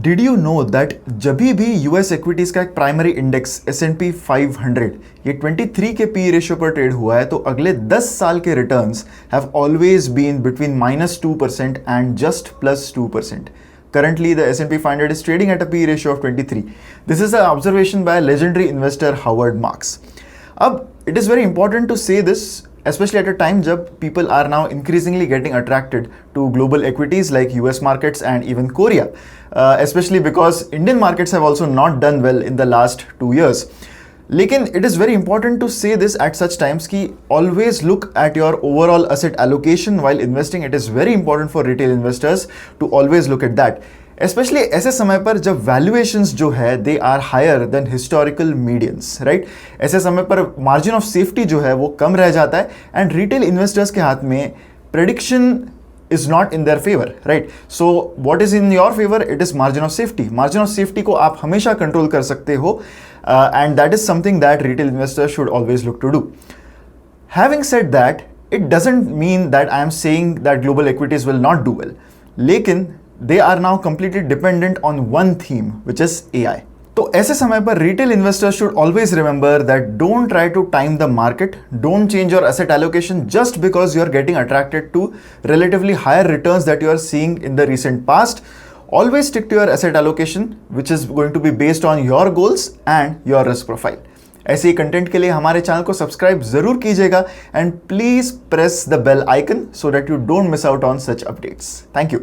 Did you know that जब भी US equities का एक प्राइमरी इंडेक्स S&P 500 ये 23 के पी रेशियो पर ट्रेड हुआ है तो अगले 10 साल के returns have always been between -2% and just +2%. Currently, the S&P 500 is trading at a P ratio of 23. This is an observation by legendary investor Howard Marks. अब it is very important to say this, especially at a time जब people are now increasingly getting attracted to global equities like US markets and even Korea, especially because Indian markets have also not done well in the last 2 years. लेकिन it is very important to say this at such times कि always look at your overall asset allocation while investing. It is very important for retail investors to always look at that, specially ऐसे समय पर जब valuations जो है they are higher than historical medians, right. ऐसे समय पर मार्जिन ऑफ सेफ्टी जो है वो कम रह जाता है एंड रिटेल इन्वेस्टर्स के हाथ में prediction is not in their favor, right? So what is in your favor? It is margin of safety. Margin of safety को आप हमेशा कंट्रोल कर सकते हो and that is something that retail investors should always look to do. Having said that, it doesn't mean that I am saying that global equities will not do well. लेकिन they are now completely dependent on one theme, which is AI. तो ऐसे समय पर retail investors should always remember that don't try to time the market, don't change your asset allocation just because you are getting attracted to relatively higher returns that you are seeing in the recent past. Always stick to your asset allocation, which is going to be based on your goals and your risk profile. ऐसे ही content के लिए हमारे channel को subscribe जरूर कीजिएगा and please press the bell icon so that you don't miss out on such updates. Thank you.